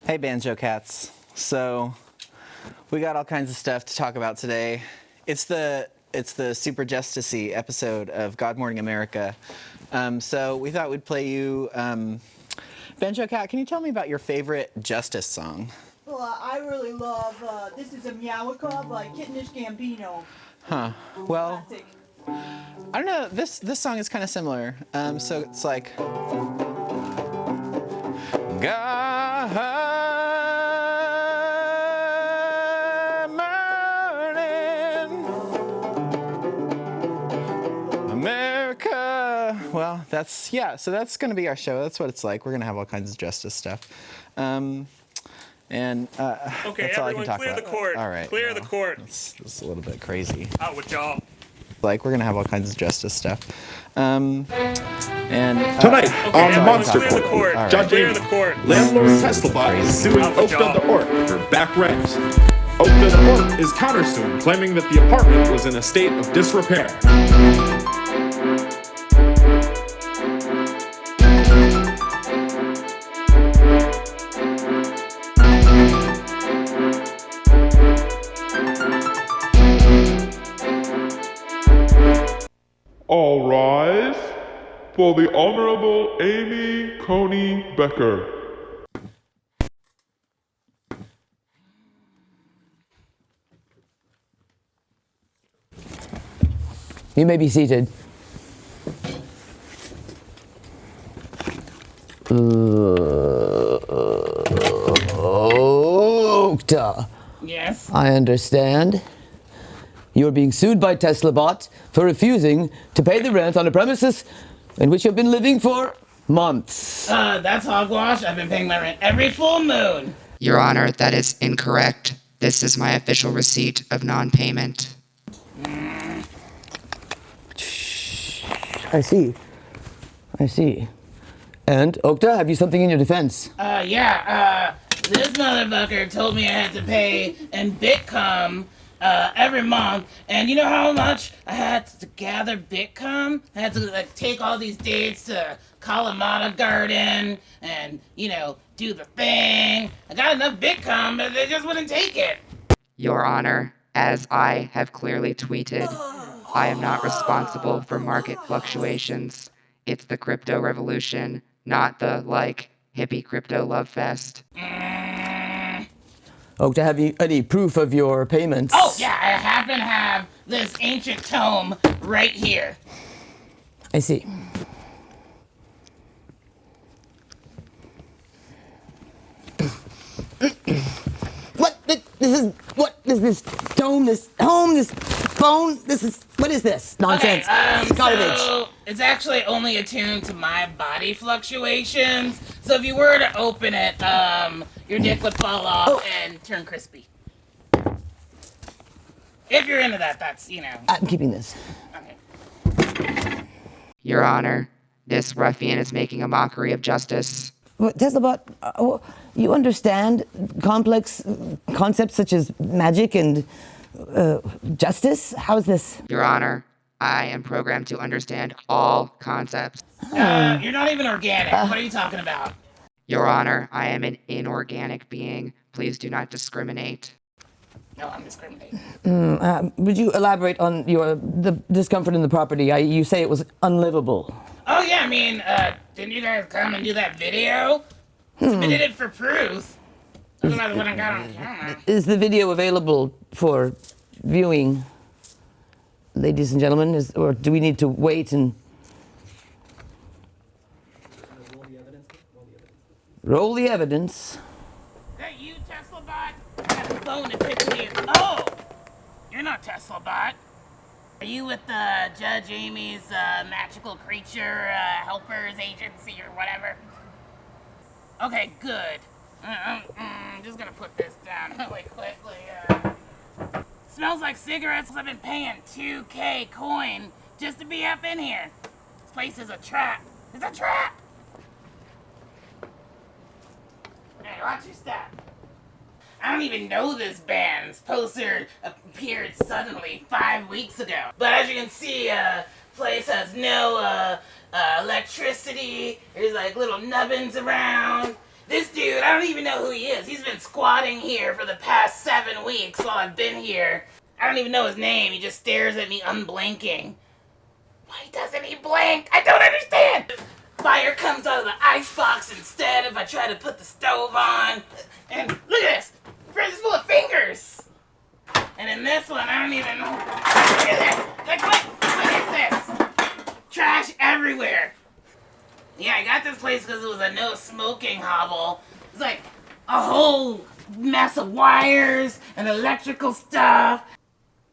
Hey Banjo Cats. So we got all kinds of stuff to talk about today. It's the Super Justice-y episode of God Morning America. So we thought we'd play you Banjo Cat, can you tell me about your favorite Justice song? Well, I really love This Is a Meowica by Judicious Gambino. Huh. Well, Classic. I don't know. This song is kind of similar. So it's like God morning, America. Well, so that's going to be our show. That's what it's like. We're going to have all kinds of justice stuff. Okay, that's all I can everyone, talk clear about. the court. All right. Clear the court. It's a little bit crazy. Out with y'all. Like, we're going to have all kinds of justice stuff. Tonight Okay, on everyone, MonSTAR clear the court. All right. Judge Clear Amy, the court. landlord Teslabot is suing Out with Oakda y'all. the Orc for back rent. Oakda the Orc is countersuing, claiming that the apartment was in a state of disrepair. All rise for the Honorable Amy Coney Becker. You may be seated. Oakda. Yes? I understand. You're being sued by Teslabot for refusing to pay the rent on a premises in which you've been living for months. That's hogwash. I've been paying my rent every full moon. Your Honor, that is incorrect. This is my official receipt of non-payment. I see. And, Oakda, have you something in your defense? This motherfucker told me I had to pay in Bitcom, every month, and you know how much I had to gather Bitcom? I had to, take all these dates to Kalamata Garden, and, do the thing. I got enough Bitcom, but they just wouldn't take it. Your Honor, as I have clearly tweeted, I am not responsible for market fluctuations. It's the crypto revolution, not the, hippie crypto love fest. Oakda, have you any proof of your payments? Oh, yeah, I happen to have this ancient tome right here. I see. What is this tome, this home, this phone, what is this nonsense? It's garbage. So it's actually only attuned to my body fluctuations. So if you were to open it, your dick would fall off and turn crispy. If you're into that, that's, I'm keeping this. Okay. Your Honor, this ruffian is making a mockery of justice. What, Teslabot, you understand complex concepts such as magic and justice? How is this? Your Honor, I am programmed to understand all concepts. You're not even organic. What are you talking about? Your Honor, I am an inorganic being. Please do not discriminate. No, I'm discriminating. Would you elaborate on the discomfort in the property? You say it was unlivable. Oh, yeah, I mean, didn't you guys come and do that video? Submitted it for proof. Doesn't matter what I got on camera. Is the video available for viewing, ladies and gentlemen? Or do we need to wait and... Roll the evidence. Is that you, Teslabot? I got a phone to pick with you. Oh! You're not Teslabot. Are you with Judge Amy's magical creature helpers agency or whatever? Okay, good. I'm just gonna put this down really quickly. Smells like cigarettes. I've been paying 2K coin just to be up in here. This place is a trap. It's a trap! Hey, watch your step. I don't even know this band. This poster appeared suddenly 5 weeks ago. But as you can see, place has no electricity. There's like little nubbins around. This dude, I don't even know who he is. He's been squatting here for the past 7 weeks while I've been here. I don't even know his name. He just stares at me unblinking. Why doesn't he blink? I don't understand! Fire comes out of the icebox instead if I try to put the stove on. And look at this! The fridge is full of fingers! And in this one, I don't even know. Look at this! Like, what is this? Trash everywhere! Yeah, I got this place because it was a no smoking hovel. It's like a whole mess of wires and electrical stuff.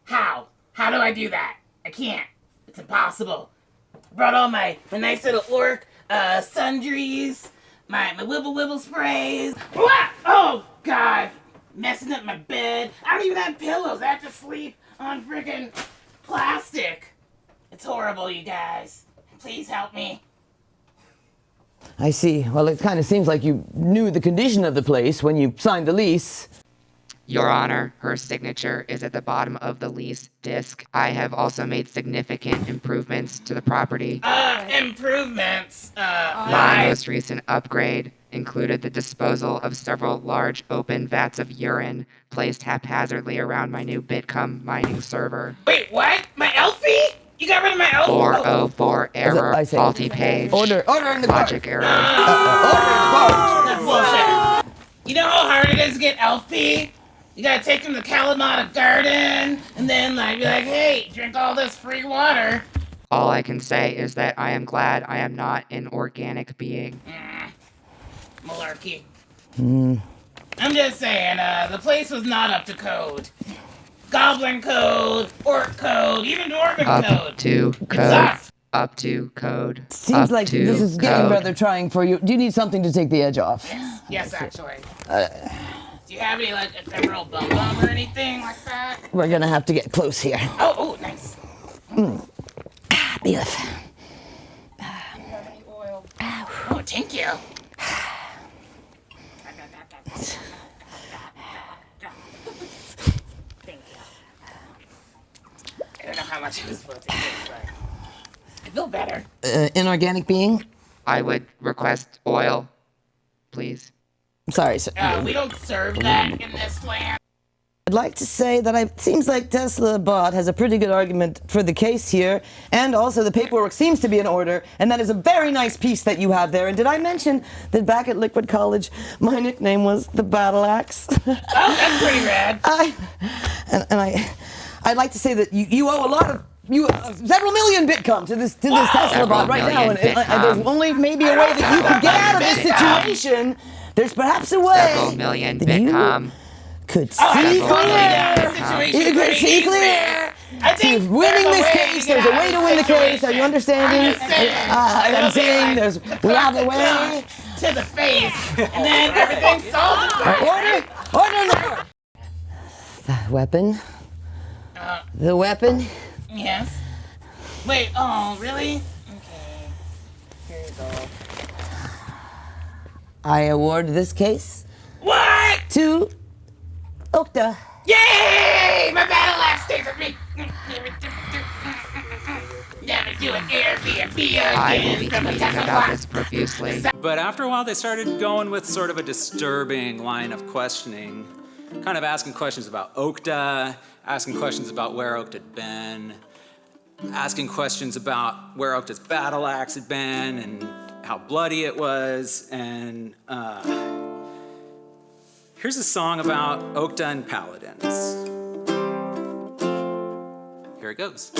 How? How do I do that? I can't. It's impossible. I brought all my nice little orc sundries, my wibble wibble sprays. What? Oh, God. Messing up my bed. I don't even have pillows. I have to sleep on freaking plastic. It's horrible, you guys. Please help me. I see. Well, it kind of seems like you knew the condition of the place when you signed the lease. Your Honor, her signature is at the bottom of the lease disc. I have also made significant improvements to the property. Improvements? My most recent upgrade included the disposal of several large open vats of urine placed haphazardly around my new Bitcom mining server. Wait, what? My Elfie? You got rid of my Elfie? 404 error, I say- faulty page. Order in the car. Logic error. That's bullshit. You know how hard it is to get Elfie? You gotta take him to Kalamata Garden, and then be like, hey, drink all this free water. All I can say is that I am glad I am not an organic being. Malarkey. I'm just saying, the place was not up to code. Goblin code, orc code, even dwarven code. Up to code. sucks. Up to code. Seems up like to this is getting code. rather trying for you. Do you need something to take the edge off? Yes, actually. Do you have any, ephemeral bum bum or anything like that? We're gonna have to get close here. Oh, nice. Beef. Oh, thank you. Thank you. I don't know how much it was supposed to take, but I feel better. Inorganic being? I would request oil, please. Sorry, sir. We don't serve that in this land. I'd like to say that it seems like Tesla Bot has a pretty good argument for the case here, and also the paperwork seems to be in order, and that is a very nice piece that you have there. And did I mention that back at Liquid College, my nickname was the Battle Axe? Oh, that's pretty rad. I'd like to say that you owe a lot of several million Bitcoin to this Tesla Bot right now, and there's only maybe a way that you could get out of this situation. There's perhaps a way Several million that Bitcoin. you could see clear. You could see clear. I think Winning this case, there's a way to win the case. Are you understanding? I'm saying we have a way. To the face, and then everything's solved. Order in the court. The weapon. The weapon. Yes. Wait, oh, really? Okay. Here you go. I award this case What? to Oakda. Yay! My battle axe stays with me. Never do an Airbnb again. I will be from a tweeting Tesla about bot. this profusely. But after a while, they started going with sort of a disturbing line of questioning, kind of asking questions about Oakda, asking questions about where Oakda had been, asking questions about where Oakda's battle axe had been and how bloody it was. And here's a song about Oakda and paladins. Here it goes.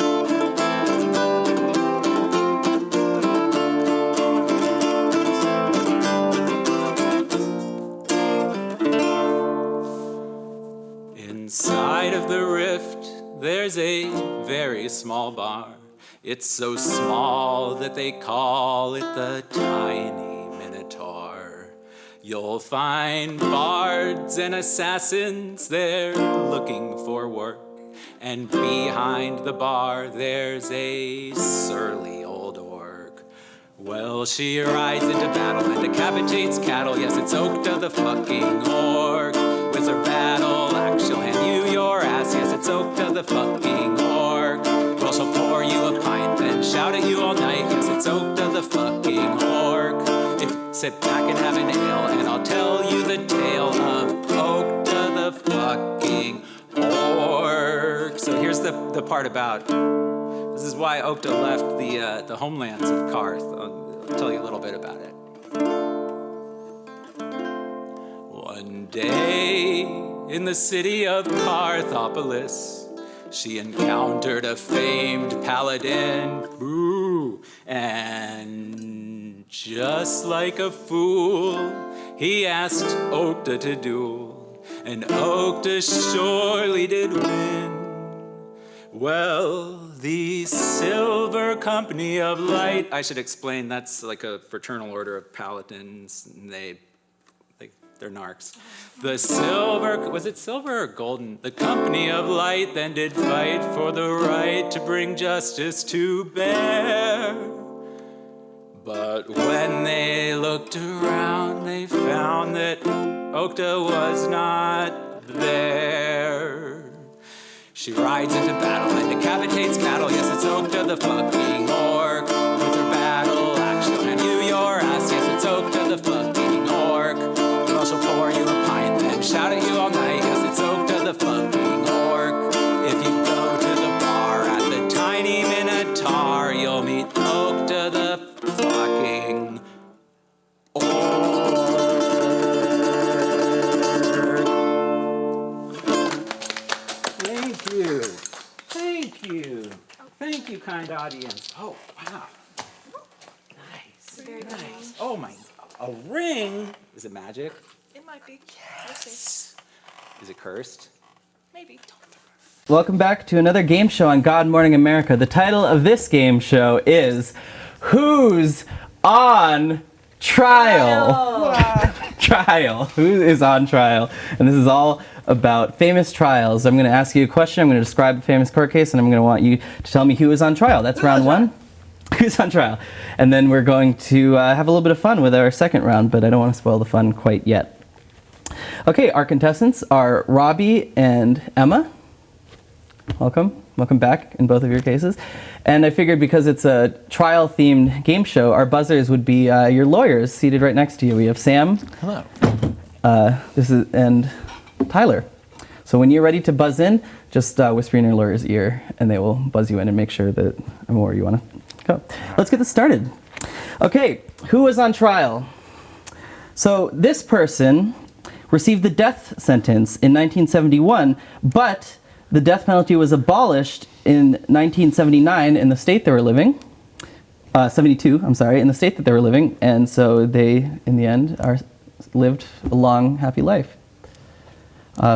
Inside of the rift, there's a very small bar. It's so small that they call it the tiny Minotaur. You'll find bards and assassins there looking for work. And behind the bar, there's a surly old orc. Well, she rides into battle and decapitates cattle. Yes, it's Oakda the fucking orc. With her battle axe, she'll hand you your ass. Yes, it's Oakda the fucking orc. Well, she'll pour you a pint, then shout at you all night. Yes, it's Oakda the fucking orc. If sit back and have an ale, and I'll the tale of Oakda the fucking orc. So here's the part about, this is why Oakda left the homelands of Karth. I'll tell you a little bit about it. One day in the city of Karthopolis, she encountered a famed paladin, and just like a fool, he asked Oakda to duel, and Oakda surely did win. Well, the Silver Company of Light, I should explain, that's like a fraternal order of paladins, and they're narcs. The silver, was it silver or golden? The Company of Light then did fight for the right to bring justice to bear. But when they looked around, they found that Oakda was not there. She rides into battle and decapitates cattle. Yes, it's Oakda the fucking orc. With her battle axe, she'll hand you your ass. Yes, it's Oakda the fucking orc. Well, she'll pour you a pint, then shout at you all night. Yes, it's Oakda the fucking orc. If you go to the bar at the Tiny Minotaur, you'll meet Oakda the fucking orc. Thank you, kind audience. Oh, wow. Nice. Very nice. Oh my, a ring? Is it magic? It might be. Yes. Is it cursed? Maybe. Welcome back to another game show on God Morning America. The title of this game show is Who's on Trial? Trial. Who is on trial? And this is all about famous trials. I'm going to ask you a question. I'm going to describe a famous court case, and I'm going to want you to tell me who is on trial. That's round one. Who's on trial? And then we're going to have a little bit of fun with our second round, but I don't want to spoil the fun quite yet. Okay, our contestants are Robbie and Emma. Welcome. Welcome back in both of your cases. And I figured because it's a trial-themed game show, our buzzers would be your lawyers seated right next to you. We have Sam. Hello. And Tyler. So when you're ready to buzz in, just whisper in your lawyer's ear, and they will buzz you in and make sure that I'm where you want to go. Let's get this started. Okay, who was on trial? So this person received the death sentence in 1971, but the death penalty was abolished in 1979 in the state they were living. 72, I'm sorry, in the state that they were living, and so they, in the end, lived a long, happy life.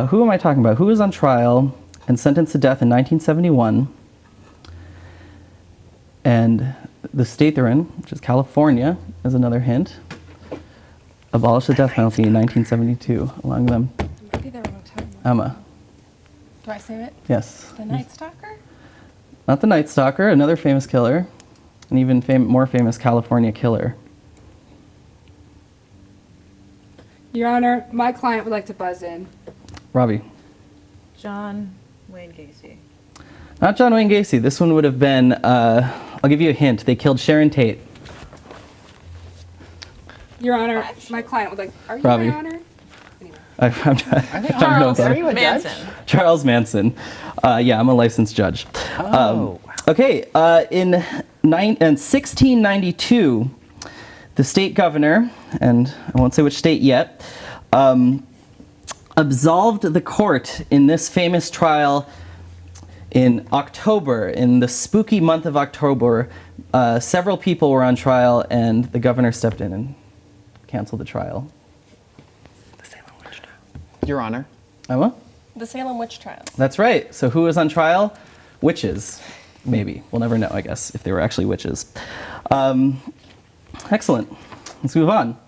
Who am I talking about? Who was on trial and sentenced to death in 1971, and the state they're in, which is California, is another hint, abolished the death penalty in 1972, along with them. Maybe the wrong time. Emma. Do I say it? Yes. The Night Stalker? Not the Night Stalker, another famous killer, an even more famous California killer. Your Honor, my client would like to buzz in. Robbie. John Wayne Gacy. Not John Wayne Gacy. This one would have been, I'll give you a hint. They killed Sharon Tate. Your Honor, my client would like, are you Robbie. my Honor? Anyway. I think Charles, are you a Manson? Judge? Charles Manson. Yeah, I'm a licensed judge. Okay, in 1692, the state governor, and I won't say which state yet, absolved the court in this famous trial in October, in the spooky month of October. Several people were on trial, and the governor stepped in and canceled the trial. The Salem Witch Trial. Your Honor. Emma? The Salem Witch Trials. That's right. So who was on trial? Witches. Maybe. We'll never know, I guess, if they were actually witches. Excellent. Let's move on.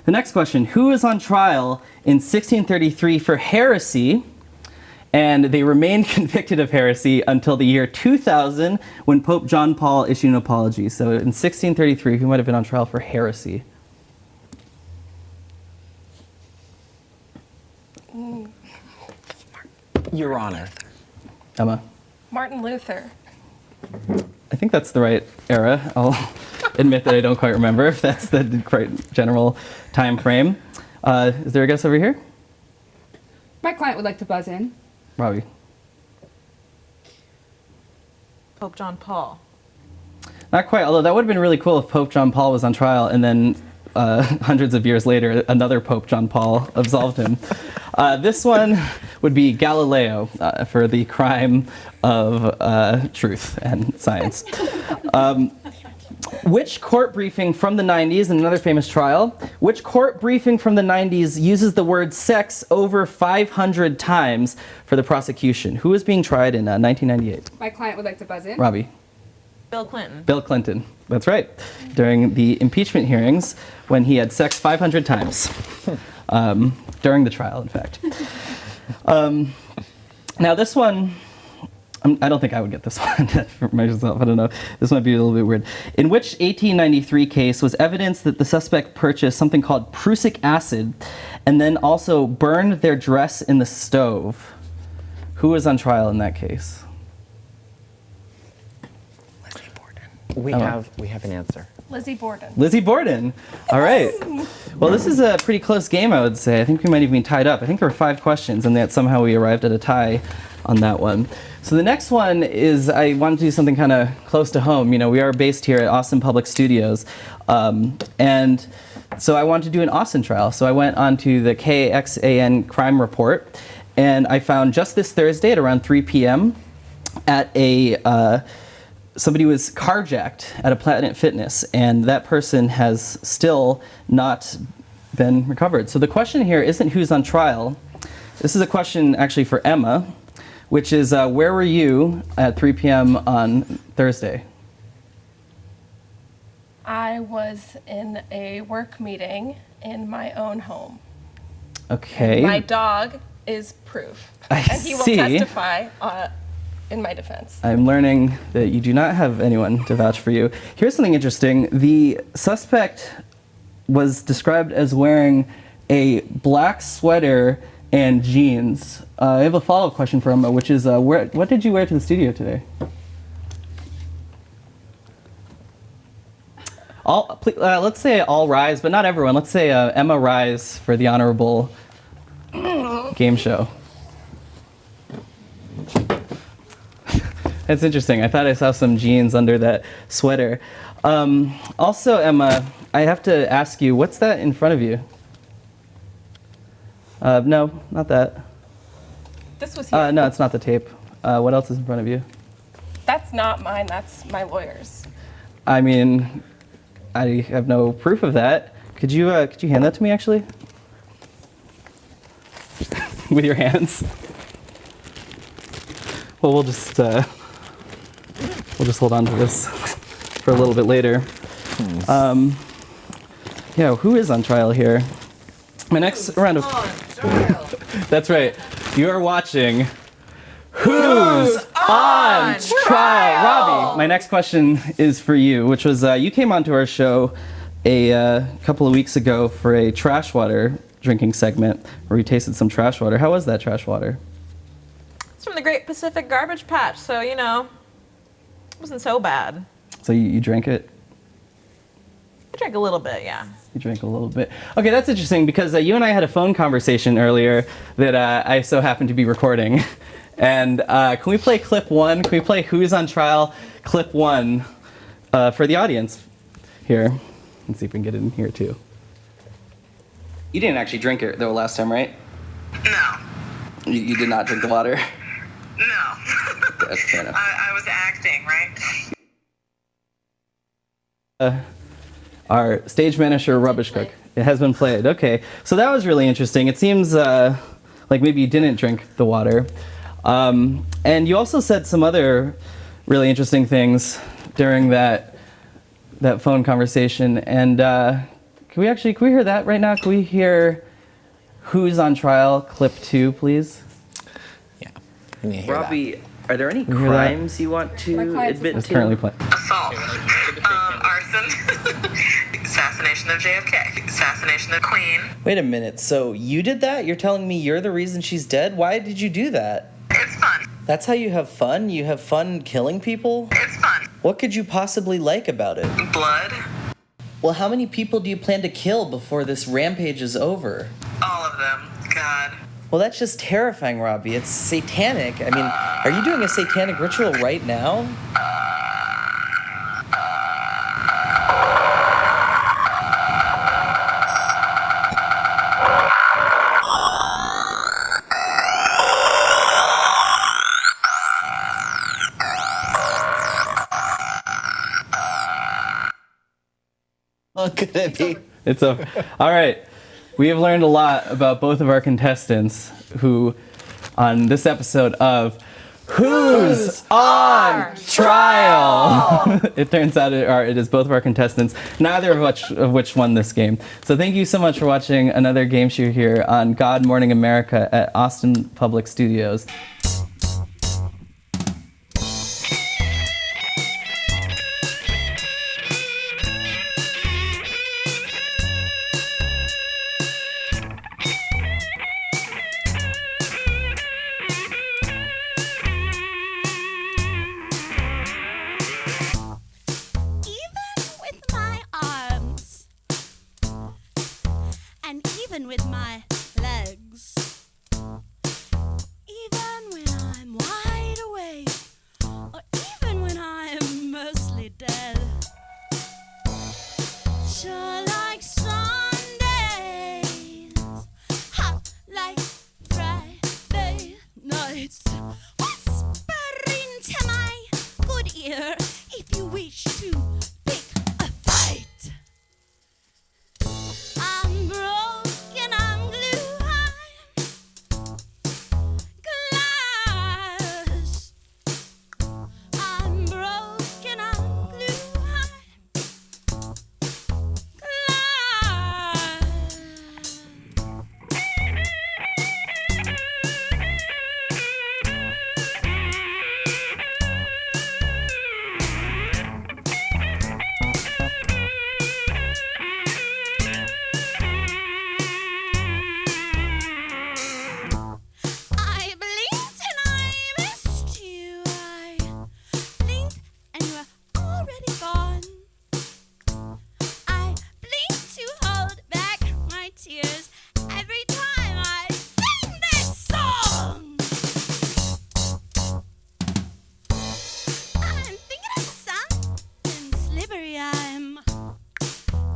The next question. Who is on trial in 1633 for heresy? And they remained convicted of heresy until the year 2000, when Pope John Paul issued an apology. So in 1633, who might have been on trial for heresy? Your Honor. Emma? Martin Luther. I think that's the right era. I'll admit that I don't quite remember if that's the correct general time frame. Is there a guest over here? My client would like to buzz in. Robbie. Pope John Paul. Not quite, although that would have been really cool if Pope John Paul was on trial and then hundreds of years later, another Pope John Paul absolved him. This one would be Galileo for the crime of truth and science. Which court briefing from the 90s, in another famous trial, which court briefing from the 90s uses the word sex over 500 times for the prosecution? Who is being tried in 1998? My client would like to buzz in. Robbie. Bill Clinton. Bill Clinton. That's right. During the impeachment hearings, when he had sex 500 times. During the trial, in fact. Now this one, I don't think I would get this one for myself. I don't know. This might be a little bit weird. In which 1893 case was evidence that the suspect purchased something called prussic acid and then also burned their dress in the stove? Who was on trial in that case? We have an answer. Lizzie Borden. Lizzie Borden. All right. Well, this is a pretty close game, I would say. I think we might even be tied up. I think there were 5 questions, and that somehow we arrived at a tie on that one. So the next one is, I wanted to do something kind of close to home. You know, we are based here at Austin Public Studios, and so I wanted to do an Austin trial. So I went onto the KXAN crime report, and I found just this Thursday at around 3 p.m. at a somebody was carjacked at a Planet Fitness, and that person has still not been recovered. So the question here isn't who's on trial. This is a question actually for Emma, which is where were you at 3 p.m. on Thursday? I was in a work meeting in my own home. Okay. My dog is proof. And he will testify in my defense. I'm learning that you do not have anyone to vouch for you. Here's something interesting. The suspect was described as wearing a black sweater and jeans. I have a follow-up question for Emma, which is, what did you wear to the studio today? Let's say all rise, but not everyone. Let's say Emma rise for the honorable game show. That's interesting. I thought I saw some jeans under that sweater. Also, Emma, I have to ask you, what's that in front of you? No, not that. This was here. No, it's not the tape. What else is in front of you? That's not mine. That's my lawyer's. I mean, I have no proof of that. Could you hand that to me, actually? With your hands. Well, we'll just hold on to this for a little bit later. Yeah, who is on trial here? My next round of... That's right. You are watching Who's on Trial? Robbie, my next question is for you, which was you came onto our show a couple of weeks ago for a trash water drinking segment where we tasted some trash water. How was that trash water? It's from the Great Pacific Garbage Patch, so, you know, it wasn't so bad. So you drank it? I drank a little bit, yeah. You drank a little bit. Okay, that's interesting because you and I had a phone conversation earlier that I so happened to be recording. And can we play clip 1? Can we play Who's on Trial clip 1 for the audience here? Let's see if we can get it in here too. You didn't actually drink it though last time, right? No. You did not drink the water? No. That's fair enough. I was acting, right? Our stage manager, Rubbish Cook. It has been played. Okay, so that was really interesting. It seems like maybe you didn't drink the water. And you also said some other really interesting things during that phone conversation. And can we hear that right now? Can we hear Who's on Trial clip 2, please? Yeah. Robbie, are there any crimes you want to admit to? It's currently playing. Assault. Arson. Assassination of JFK. Assassination of Queen. Wait a minute, so you did that? You're telling me you're the reason she's dead? Why did you do that? It's fun. That's how you have fun? You have fun killing people? It's fun. What could you possibly like about it? Blood. Well, how many people do you plan to kill before this rampage is over? All of them. God. Well, that's just terrifying, Robbie. It's satanic. I mean, are you doing a satanic ritual right now? What could it be? It's over. All right. We have learned a lot about both of our contestants who, on this episode of Who's on Trial? It turns out it is both of our contestants, neither of which won this game. So thank you so much for watching another game show here on God Mourning America at Austin Public Studios. With my legs, even when I'm wide awake, or even when I'm mostly dead, sure like Sundays, hot like Friday nights, whispering to my good ear, if you wish to pick a fight. I'm broken, I'm glue, I'm glass. I'm broken, I'm glue, I blinked and I missed you. I blinked and you were already gone. I blinked to hold back my tears every time I sing this song. I'm thinking of something slippery. I'm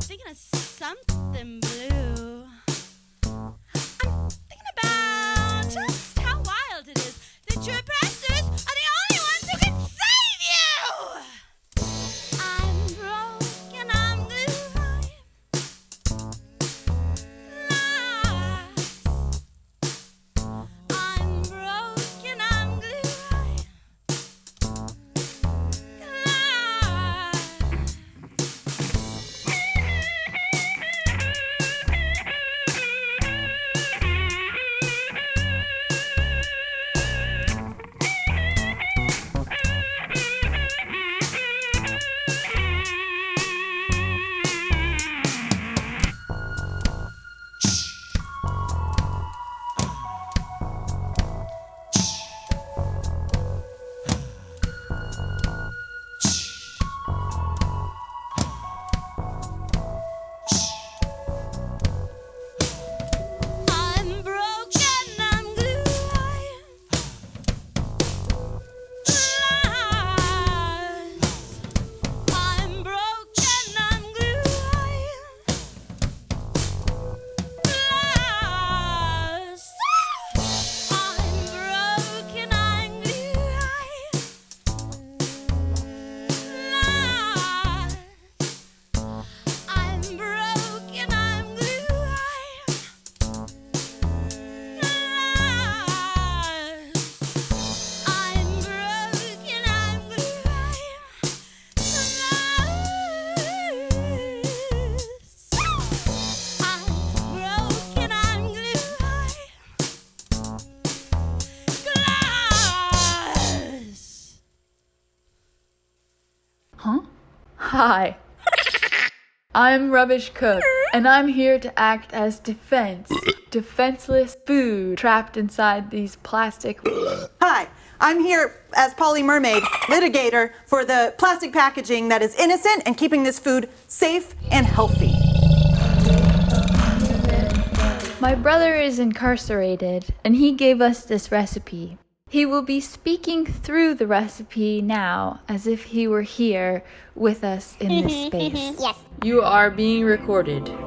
thinking of something blue. I'm thinking about just how wild it is that your oppressors are the only ones who can save you. I'm broken, I'm glue, I'm broken, I'm glue, I'm broken, I'm glue, I'm broken, I'm glue, I'm broken, I'm glue, I'm broken, I'm glue, I'm broken, I'm glass. Huh? Hi. I'm Rubbish Cook, and I'm here to act as defenseless food trapped inside these plastic. Hi, I'm here as Polly Mermaid, litigator for the plastic packaging that is innocent and keeping this food safe and healthy. My brother is incarcerated, and he gave us this recipe. He will be speaking through the recipe now, as if he were here with us in this space. Yes. You are being recorded. Okay,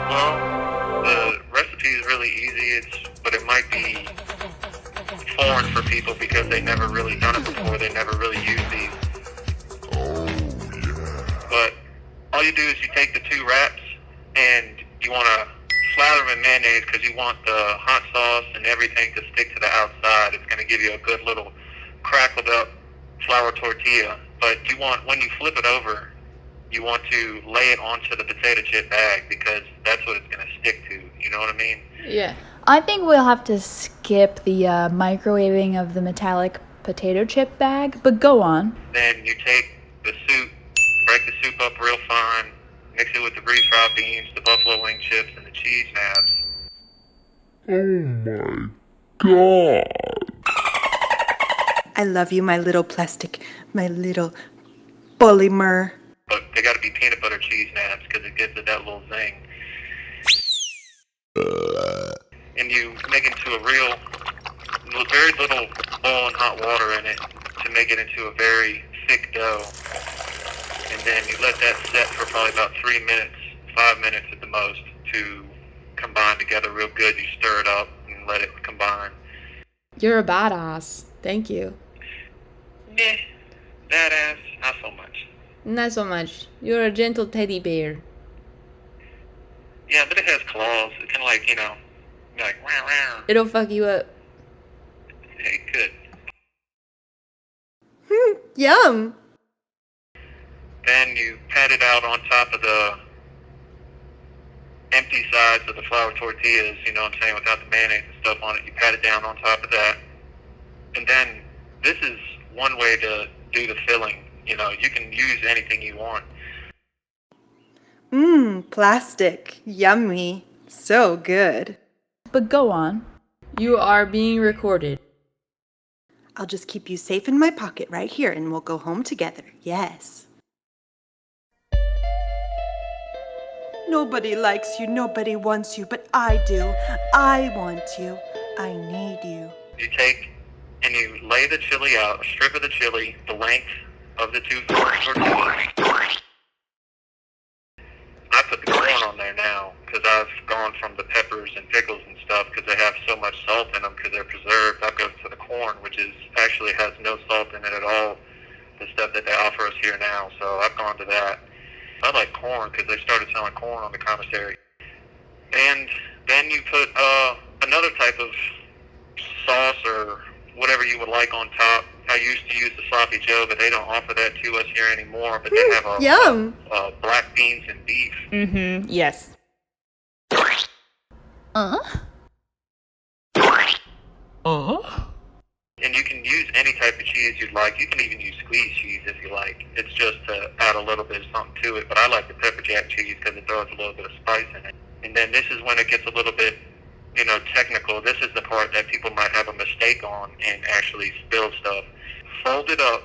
well, the recipe is really easy, but it might be foreign for people because they never really done it before. They never really used these. But all you do is you take the 2 wraps and you want to slather them in mayonnaise because you want the hot sauce and everything to stick to the outside. It's going to give you a good little crackled up flour tortilla. But you want, when you flip it over, you want to lay it onto the potato chip bag because that's what it's going to stick to. You know what I mean? Yeah. I think we'll have to skip the microwaving of the metallic potato chip bag, but go on. Then you take the soup, break the soup up real fine, mix it with the refried beans, the buffalo wing chips, and the cheese nabs. Oh my god. I love you, my little plastic, my little polymer. But they got to be peanut butter cheese nabs because it gives it that little zing. And you make it into a very little boiling hot water in it to make it into a very thick dough. And then you let that set for probably about 3 minutes, 5 minutes at the most to combine together real good. You stir it up and let it combine. You're a badass. Thank you. Meh. Badass, not so much. Not so much. You're a gentle teddy bear. Yeah, but it has claws. It's kind of like, like, rah, rah. It'll fuck you up. It could. Yum. Then you pat it out on top of the empty sides of the flour tortillas, you know what I'm saying, without the mayonnaise and stuff on it. You pat it down on top of that. And then this is one way to do the filling. You can use anything you want. Plastic. Yummy. So good. But go on. You are being recorded. I'll just keep you safe in my pocket right here and we'll go home together. Yes. Nobody likes you, nobody wants you, but I do. I want you. I need you. You take and you lay the chili out, a strip of the chili, the length of the 2 tortillas. I put the corn on there now because I've gone from the peppers and pickles and stuff because they have so much salt in them because they're preserved. I've gone to the corn, which actually has no salt in it at all, the stuff that they offer us here now. So I've gone to that. I like corn because they started selling corn on the commissary. And then you put another type of sauce or whatever you would like on top. I used to use the sloppy joe, but they don't offer that to us here anymore. But they have Yum. Black beans and beef. Yes. And you can use any type of cheese you'd like. You can even use squeeze cheese if you like. It's just to add a little bit of something to it. But I like the pepper jack cheese because it throws a little bit of spice in it. And then this is when it gets a little bit, technical. This is the part that people might have a mistake on and actually spill stuff. Fold it up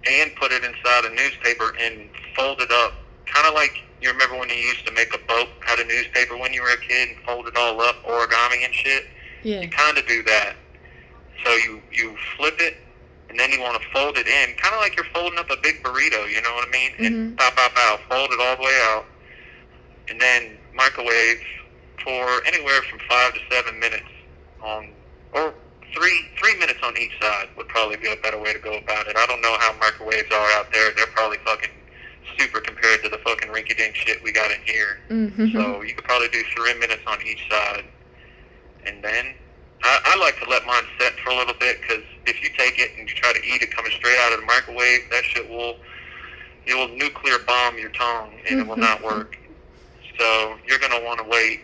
and put it inside a newspaper and fold it up. Kind of like, you remember when you used to make a boat out of newspaper when you were a kid and fold it all up, origami and shit? Yeah. You kind of do that. So you flip it, and then you want to fold it in, kind of like you're folding up a big burrito, you know what I mean? And pow, fold it all the way out, and then microwave for anywhere from 5 to 7 minutes or 3 minutes on each side would probably be a better way to go about it. I don't know how microwaves are out there. They're probably fucking super compared to the fucking rinky-dink shit we got in here. So you could probably do 3 minutes on each side, and then I like to let mine set for a little bit because if you take it and you try to eat it coming straight out of the microwave, that shit will nuclear bomb your tongue and it will not work. So you're going to want to wait.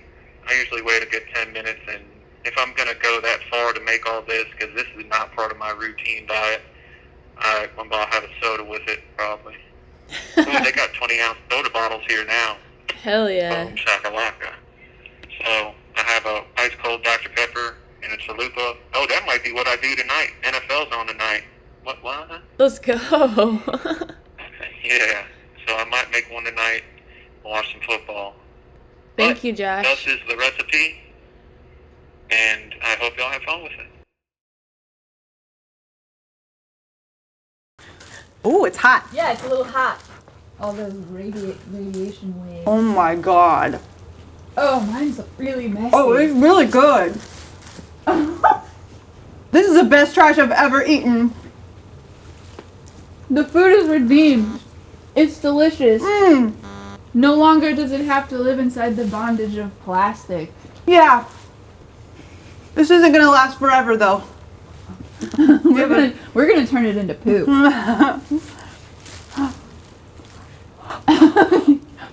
I usually wait a good 10 minutes, and if I'm going to go that far to make all this, because this is not part of my routine diet, I'm going to have a soda with it probably. Ooh, they got 20-ounce soda bottles here now. Hell yeah. Boom, shakalaka. So I have a ice cold Dr. Pepper and a chalupa might be what I do tonight. NFL's on tonight. What? Let's go. Yeah. So I might make one tonight and watch some football. Thank you, Josh. This is the recipe, and I hope y'all have fun with it. Ooh, it's hot. Yeah, it's a little hot. All those radiation waves. Oh my god. Oh, mine's really messy. Oh, it's really good. This is the best trash I've ever eaten. The food is redeemed. It's delicious. Mmm. No longer does it have to live inside the bondage of plastic. Yeah. This isn't gonna last forever though. We're gonna turn it into poop.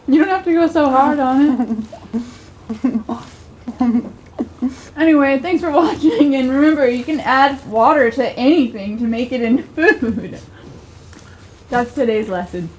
You don't have to go so hard on it. Anyway, thanks for watching, and remember, you can add water to anything to make it into food. That's today's lesson.